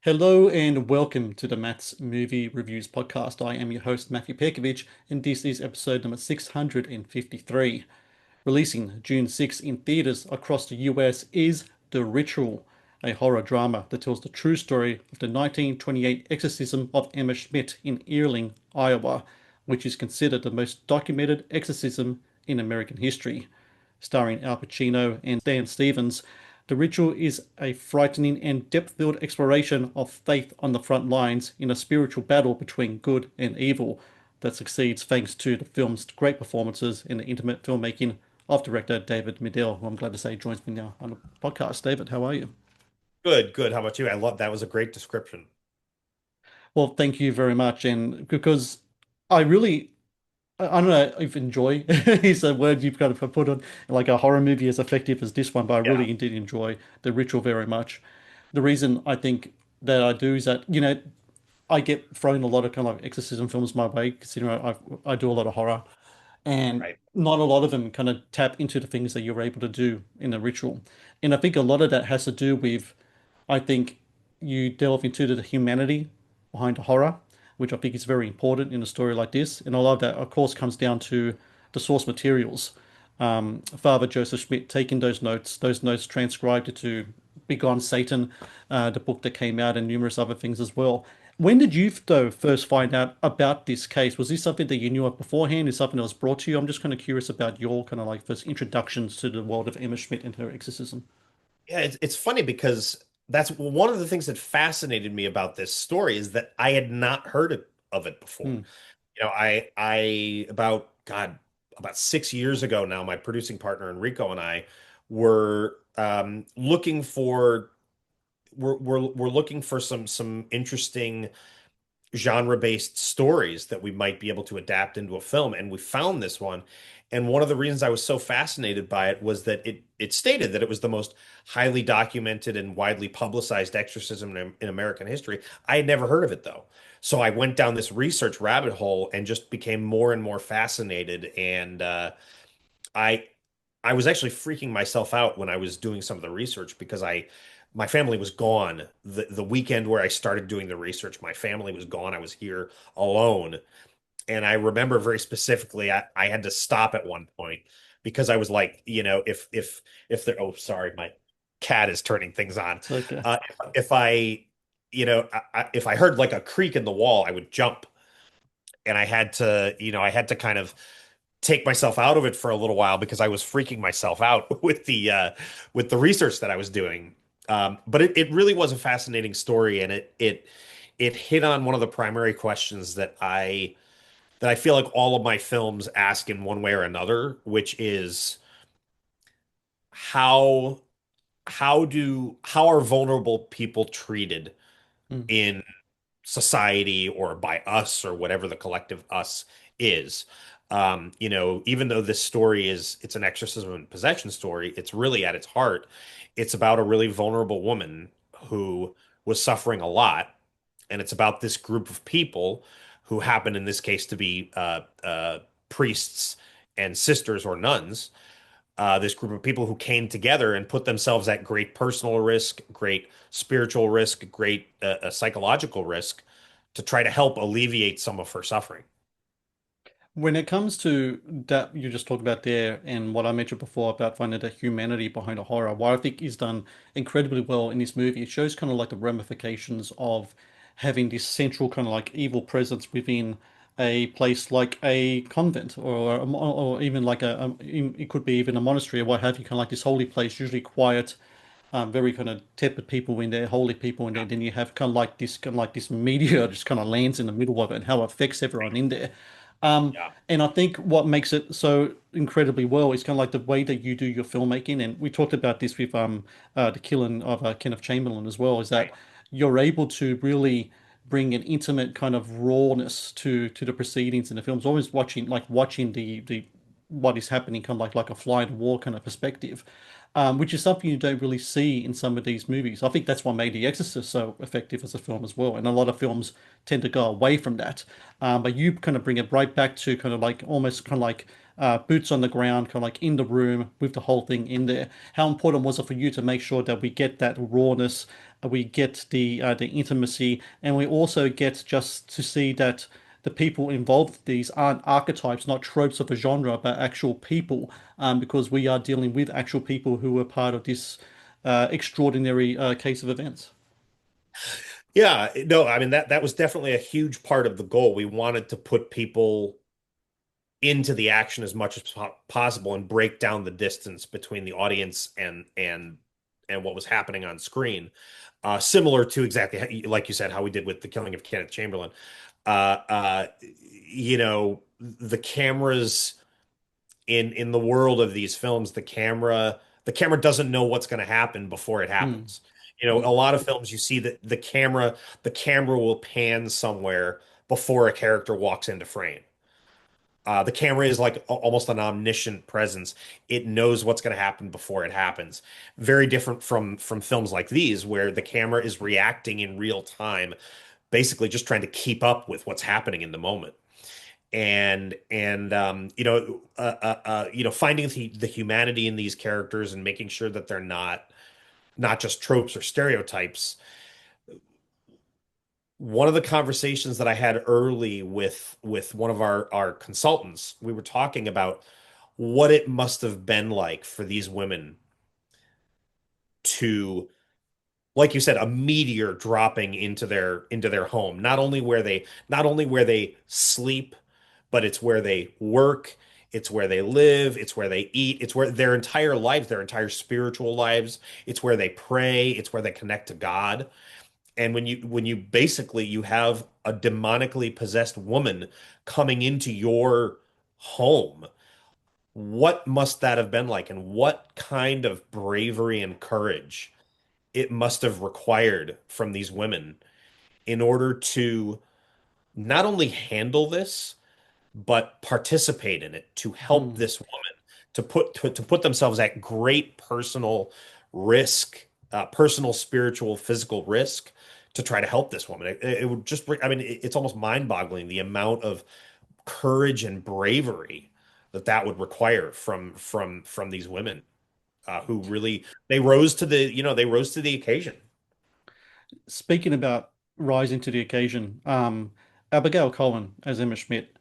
Hello and welcome to the Matt's Movie Reviews podcast. I am your host, Matthew Pejkovic, and this is episode number 653. Releasing June 6 in theaters across the US is The Ritual, a horror drama that tells the true story of the 1928 exorcism of Emma Schmidt in Earling, Iowa, which is considered the most documented exorcism in American history. Starring Al Pacino and Dan Stevens, The Ritual is a frightening and depth-filled exploration of faith on the front lines in a spiritual battle between good and evil that succeeds thanks to the film's great performances and the intimate filmmaking of director David Midell, who I'm glad to say joins me now on the podcast. David, how are you? Good, good. How about you? I love that was a great description. Well, thank you very much. And because I really, I don't know if enjoy is a word you've kind of put on like a horror movie as effective as this one, but I Yeah. really did enjoy The Ritual very much. The reason I think that I do is that, I get thrown a lot of kind of like exorcism films my way, considering I do a lot of horror, and Right. not a lot of them kind of tap into the things that you're able to do in a ritual. And I think a lot of that has to do with, I think you delve into the humanity behind the horror, which I think is very important in a story like this. And a lot of that, of course, comes down to the source materials. Father Joseph Schmidt taking those notes transcribed to Begone Satan, the book that came out, and numerous other things as well. When did you, though, first find out about this case? Was this something that you knew of beforehand? Is something that was brought to you? I'm just kind of curious about your kind of like first introductions to the world of Emma Schmidt and her exorcism. Yeah, it's funny because that's one of the things that fascinated me about this story is that I had not heard of it before. Hmm. I about 6 years ago now, my producing partner Enrico and I were looking for we're looking for some interesting genre-based stories that we might be able to adapt into a film, and we found this one. And one of the reasons I was so fascinated by it was that it stated that it was the most highly documented and widely publicized exorcism in American history. I had never heard of it though. So I went down this research rabbit hole and just became more and more fascinated. And I I was actually freaking myself out when I was doing some of the research because my family was gone the weekend where I started doing the research. My family was gone. I was here alone. And I remember very specifically I had to stop at one point because I was like, if there oh sorry, my cat is turning things on. It's okay. If I if I heard like a creak in the wall, I would jump. And I had to kind of take myself out of it for a little while because I was freaking myself out with the research that I was doing. But it really was a fascinating story, and it hit on one of the primary questions that I feel like all of my films ask in one way or another, which is how how are vulnerable people treated Hmm. in society or by us or whatever the collective us is. Even though this story it's an exorcism and possession story, it's really at its heart, it's about a really vulnerable woman who was suffering a lot. And it's about this group of people who happen in this case to be priests and sisters or nuns, this group of people who came together and put themselves at great personal risk, great spiritual risk, great psychological risk to try to help alleviate some of her suffering. When it comes to that you just talked about there and what I mentioned before about finding the humanity behind a horror, what I think is done incredibly well in this movie, it shows kind of like the ramifications of having this central kind of like evil presence within a place like a convent or even like it could be even a monastery or what have you, kind of like this holy place, usually quiet, very kind of tepid people in there, holy people in there. Then you have kind of like this meteor just kind of lands in the middle of it and how it affects everyone in there. Yeah. And I think what makes it so incredibly well is kind of like the way that you do your filmmaking. And we talked about this with the killing of Kenneth Chamberlain as well, is that Right. you're able to really bring an intimate kind of rawness to the proceedings in the films, always watching the what is happening kind of like a fly in the wall kind of perspective, which is something you don't really see in some of these movies. I think that's what made The Exorcist so effective as a film as well. And a lot of films tend to go away from that. But you kind of bring it right back to kind of like almost kind of like boots on the ground, kind of like in the room with the whole thing in there. How important was it for you to make sure that we get that rawness, we get the intimacy, and we also get just to see that the people involved with these aren't archetypes, not tropes of the genre, but actual people, because we are dealing with actual people who were part of this extraordinary case of events. Yeah, no, I mean that was definitely a huge part of the goal. We wanted to put people into the action as much as possible and break down the distance between the audience and what was happening on screen. Similar to exactly like you said, how we did with the killing of Kenneth Chamberlain. Uh, uh, the cameras in the world of these films, the camera doesn't know what's going to happen before it Mm, happens. A mm, lot of films you see that the camera will pan somewhere before a character walks into frame. The camera is like almost an omniscient presence. It knows what's going to happen before it happens. Very different from films like these, where the camera is reacting in real time, basically just trying to keep up with what's happening in the moment. Finding the humanity in these characters and making sure that they're not just tropes or stereotypes. One of the conversations that I had early with one of our consultants, we were talking about what it must have been like for these women to, like you said, a meteor dropping into their home. Not only where they sleep, but it's where they work, it's where they live, it's where they eat, it's where their entire lives, their entire spiritual lives, it's where they pray, it's where they connect to God. And when you basically you have a demonically possessed woman coming into your home, what must that have been like? And what kind of bravery and courage it must have required from these women in order to not only handle this, but participate in it, to help mm. this woman, to put themselves at great personal risk, personal, spiritual, physical risk to try to help this woman. It would just bring, I mean, it's almost mind-boggling the amount of courage and bravery that would require from these women, who really they rose to the occasion. Speaking about rising to the occasion, Abigail Cohen as Emma Schmidt,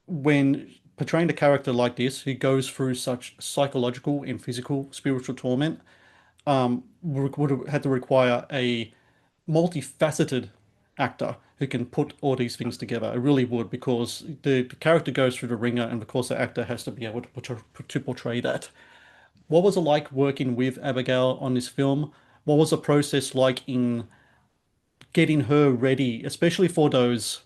when portraying a character like this who goes through such psychological and physical spiritual torment, would have had to require a multifaceted actor who can put all these things together. It really would, because the character goes through the ringer, and of course the actor has to be able to portray that. What was it like working with Abigail on this film? What was the process like in getting her ready, especially for those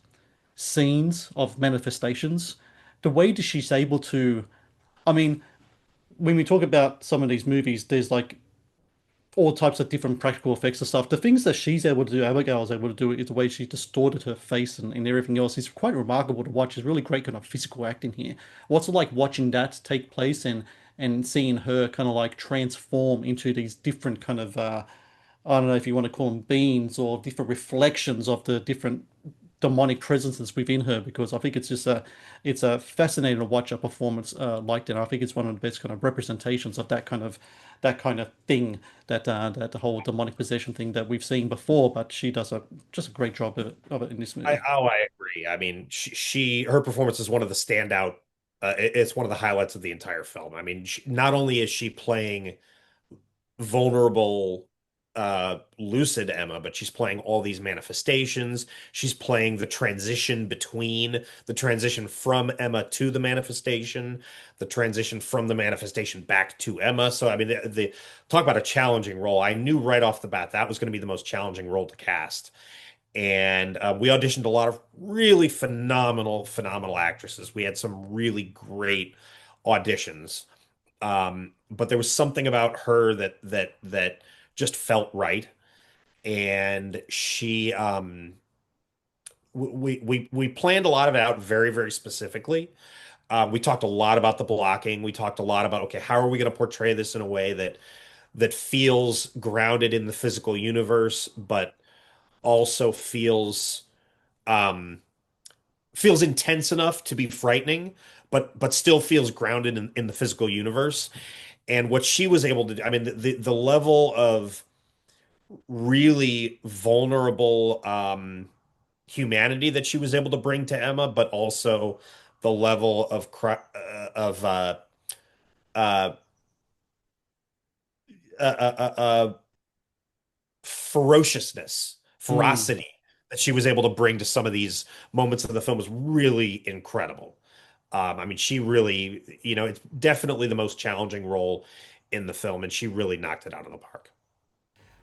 scenes of manifestations? The way that she's able to, I mean, when we talk about some of these movies, there's like all types of different practical effects and stuff. The things that she's able to do, Abigail is able to do, is the way she distorted her face and everything else. Is quite remarkable to watch. It's really great kind of physical acting here. What's it like watching that take place and seeing her kind of like transform into these different kind of I don't know if you want to call them beings or different reflections of the different demonic presences within her, because I think it's a fascinating to watch a performance like that. I think it's one of the best kind of representations of that kind of thing, that the whole demonic possession thing that we've seen before, but she does just a great job of it in this movie. I agree. I mean, her performance is one of the standout. It's one of the highlights of the entire film. I mean, not only is she playing vulnerable, lucid Emma, but she's playing all these manifestations. She's playing the transition from Emma to the manifestation, the transition from the manifestation back to Emma. So, I mean, talk about a challenging role. I knew right off the bat that was going to be the most challenging role to cast. And we auditioned a lot of really phenomenal actresses. We had some really great auditions. But there was something about her that just felt right. And we planned a lot of it out very, very specifically. We talked a lot about the blocking. We talked a lot about, okay, how are we going to portray this in a way that feels grounded in the physical universe, but also um, feels intense enough to be frightening, but still feels grounded in the physical universe. And what she was able to do, I mean, the level of really vulnerable humanity that she was able to bring to Emma, but also the level of uh, uh, uh, uh, Mm. ferocity that she was able to bring to some of these moments of the film was really incredible. I mean, she really, it's definitely the most challenging role in the film, and she really knocked it out of the park.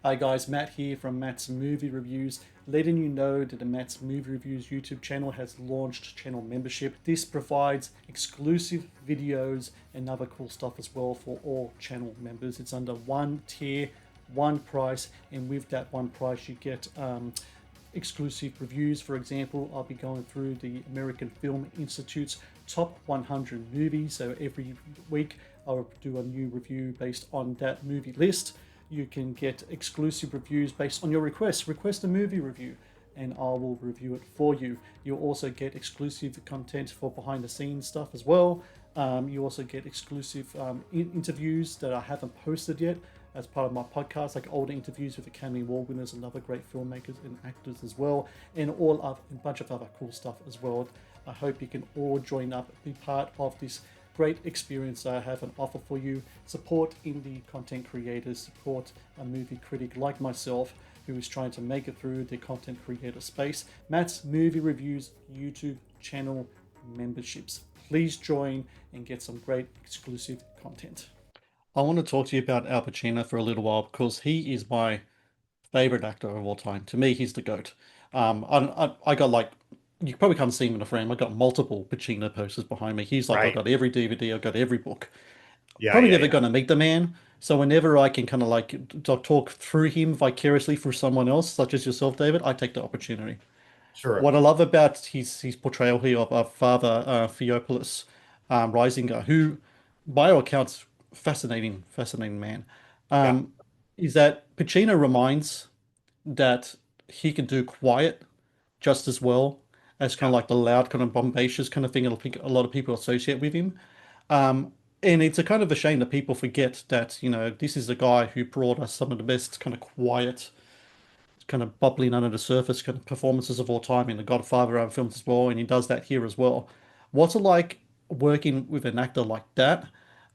Hi guys, Matt here from Matt's Movie Reviews, letting you know that the Matt's Movie Reviews YouTube channel has launched channel membership. This provides exclusive videos and other cool stuff as well for all channel members. It's under one tier, one price, and with that one price you get exclusive reviews. For example, I'll be going through the American Film Institute's top 100 movies. So every week I'll do a new review based on that movie list. You can get exclusive reviews based on your requests. Request a movie review and I will review it for you. You'll also get exclusive content for behind the scenes stuff as well. You also get exclusive interviews that I haven't posted yet as part of my podcast, like older interviews with Academy Award winners and other great filmmakers and actors as well, and a bunch of other cool stuff as well. I hope you can all join up, be part of this great experience I have on offer for you. Support indie content creators, support a movie critic like myself who is trying to make it through the content creator space. Matt's Movie Reviews YouTube channel memberships. Please join and get some great exclusive content. I want to talk to you about Al Pacino for a little while because he is my favorite actor of all time. To me, he's the GOAT. I got like, you probably can't see him in a frame. I got multiple Pacino posters behind me. He's like, I Right. got every DVD, I got every book. Yeah, Probably yeah, never yeah. gonna meet the man. So whenever I can kind of like talk through him vicariously through someone else, such as yourself, David, I take the opportunity. Sure. What I love about his portrayal here of Father Theophilus Reisinger, who, by all accounts, fascinating man, Yeah. um, is that Pacino reminds that he can do quiet just as well as kind Yeah. of like the loud, kind of bombacious kind of thing I think a lot of people associate with him. Um, and it's a kind of a shame that people forget that, this is a guy who brought us some of the best kind of quiet, kind of bubbling under the surface kind of performances of all time in the Godfather films as well, and he does that here as well. What's it like working with an actor like that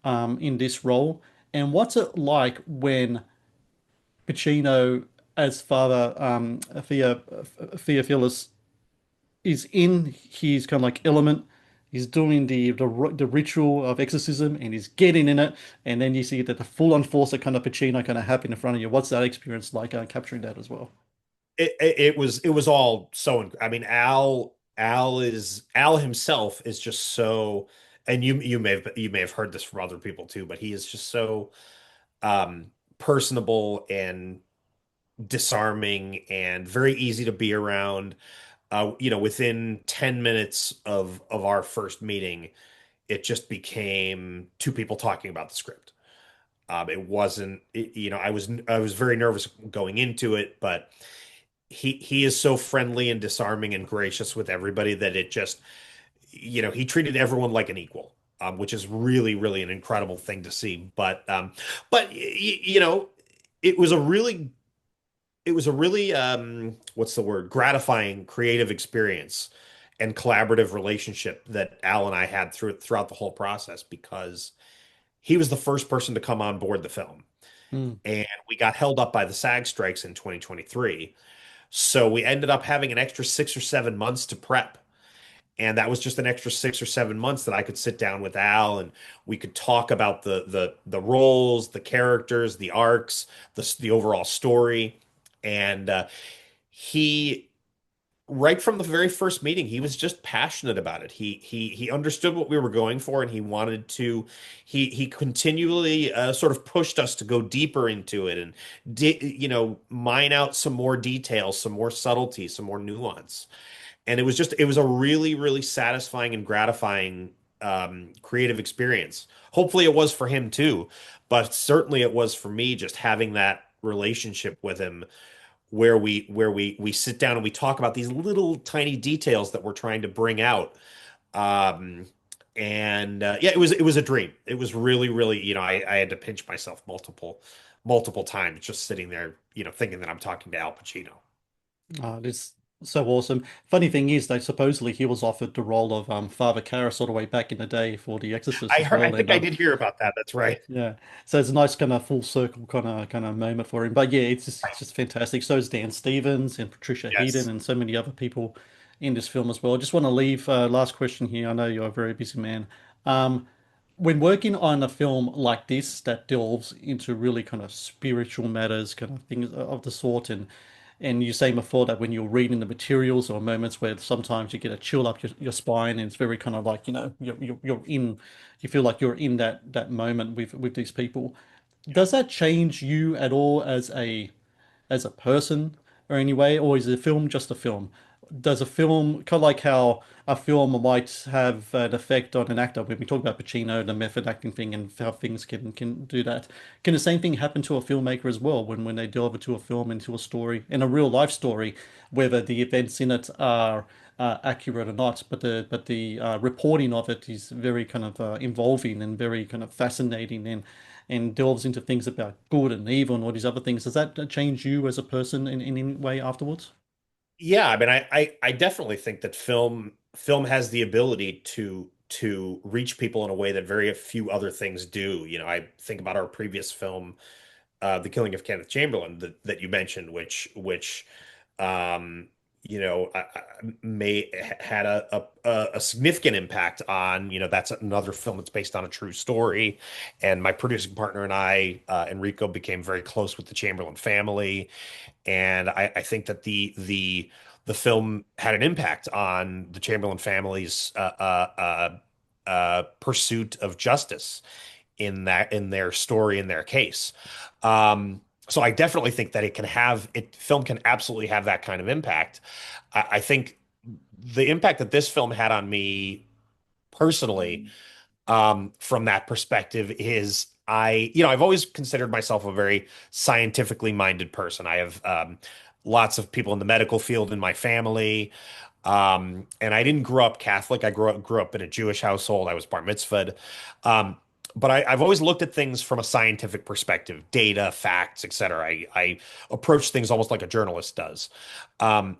in this role? And what's it like when Pacino as Father Theophilus is in his kind of like element? He's doing the ritual of exorcism and he's getting in it, and then you see that the full-on force of kind of Pacino kind of happen in front of you. What's that experience like capturing that as well? It was all so. I mean, Al himself is just so, and you may have heard this from other people too, but he is just so um personable and disarming and very easy to be around. Within 10 minutes of our first meeting, it just became two people talking about the script. It wasn't, I was very nervous going into it, but he is so friendly and disarming and gracious with everybody that it just, he treated everyone like an equal, which is really, really an incredible thing to see. But it was a really what's the word, gratifying creative experience and collaborative relationship that Al and I had throughout the whole process, because he was the first person to come on board the film, Mm. and we got held up by the SAG strikes in 2023. So we ended up having an extra 6 or 7 months to prep. And that was just an extra 6 or 7 months that I could sit down with Al and we could talk about the roles, the characters, the arcs, the overall story. And he right from the very first meeting, he was just passionate about it. He understood what we were going for, and he wanted to. He continually sort of pushed us to go deeper into it and mine out some more details, some more subtlety, some more nuance. And it was a really, really satisfying and gratifying creative experience. Hopefully, it was for him too, but certainly it was for me, just having that relationship with him where we sit down and we talk about these little tiny details that we're trying to bring out. Um, And yeah, it was a dream. It was really, really, I had to pinch myself multiple times just sitting there, thinking that I'm talking to Al Pacino. It's so awesome. Funny thing is, they supposedly he was offered the role of Father Karras all the way back in the day for The Exorcist I as heard, I well. And think I did hear about that. That's right. yeah, so it's a nice kind of full circle kind of moment for him. But yeah, it's just fantastic. So is Dan Stevens and Patricia Heaton Yes. and so many other people in this film as well. I just want to leave last question here. I know you're a very busy man. Um, when working on a film like this that delves into really kind of spiritual matters, kind of things of the sort, and you say before that when you're reading the materials or moments where sometimes you get a chill up your spine and it's very kind of like, you're in, you feel like you're in that moment with these people. Does that change you at all as a person or any way, or is a film just a film? Does a film kind of like how a film might have an effect on an actor? When we talk about Pacino, the method acting thing, and how things can do that, can the same thing happen to a filmmaker as well when they delve into a film, into a story, in a real life story, whether the events in it are accurate or not, but the reporting of it is very kind of involving and very kind of fascinating and delves into things about good and evil and all these other things. Does that change you as a person in any way afterwards? Yeah, I mean, I definitely think that film has the ability to reach people in a way that very few other things do. I think about our previous film, The Killing of Kenneth Chamberlain, that you mentioned, which um, may had a significant impact on, that's another film that's based on a true story. And my producing partner and I, Enrico, became very close with the Chamberlain family. And I think that the film had an impact on the Chamberlain family's pursuit of justice in their story, in their case. So I definitely think that film can absolutely have that kind of impact. I think the impact that this film had on me personally, from that perspective, is I've always considered myself a very scientifically minded person. I have lots of people in the medical field in my family. And I didn't grow up Catholic. I grew up in a Jewish household. I was bar mitzvahed. Um, but I've always looked at things from a scientific perspective, data, facts, et cetera. I approach things almost like a journalist does. Um,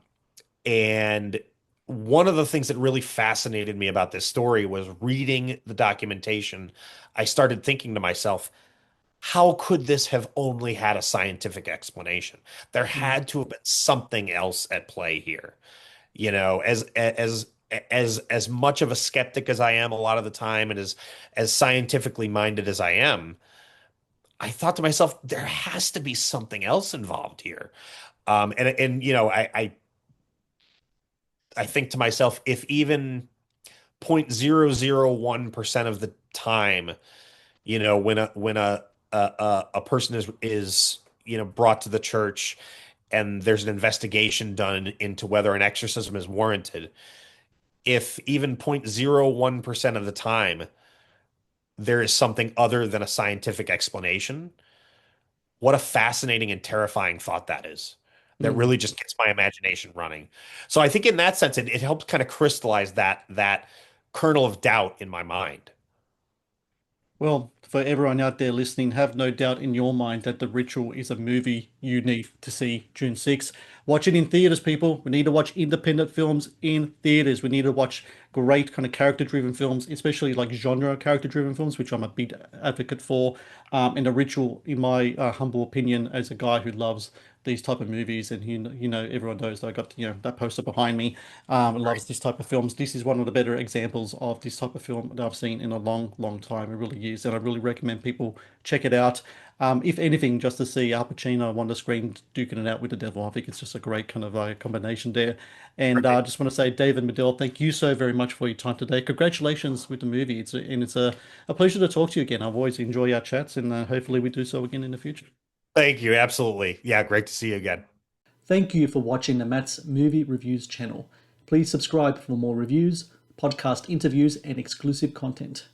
and one of the things that really fascinated me about this story was reading the documentation. I started thinking to myself, how could this have only had a scientific explanation? There Mm, had to have been something else at play here. As much of a skeptic as I am a lot of the time, and as scientifically minded as I am, I thought to myself, there has to be something else involved here. And I think to myself, if even 0.001% of the time, when a person is brought to the church and there's an investigation done into whether an exorcism is warranted, if even 0.01% of the time there is something other than a scientific explanation, what a fascinating and terrifying thought that is. That mm. really just gets my imagination running. So I think in that sense, it helps kind of crystallize that kernel of doubt in my mind. Well, for everyone out there listening, have no doubt in your mind that The Ritual is a movie you need to see June 6th. Watch it in theaters, people. We need to watch independent films in theaters. We need to watch great kind of character-driven films, especially like genre character-driven films, which I'm a big advocate for. And The Ritual, in my humble opinion, as a guy who loves these type of movies, and everyone knows that I got that poster behind me. Loves this type of films. This is one of the better examples of this type of film that I've seen in a long, long time. It really is, and I really recommend people check it out. If anything, just to see Al Pacino on the screen duking it out with the devil, I think it's just a great kind of combination there. And I Right. just want to say, David Midell, thank you so very much for your time today. Congratulations with the movie. It's a pleasure to talk to you again. I've always enjoyed our chats, and hopefully we do so again in the future. Thank you. Absolutely. Yeah, great to see you again. Thank you for watching the Matt's Movie Reviews channel. Please subscribe for more reviews, podcast interviews, and exclusive content.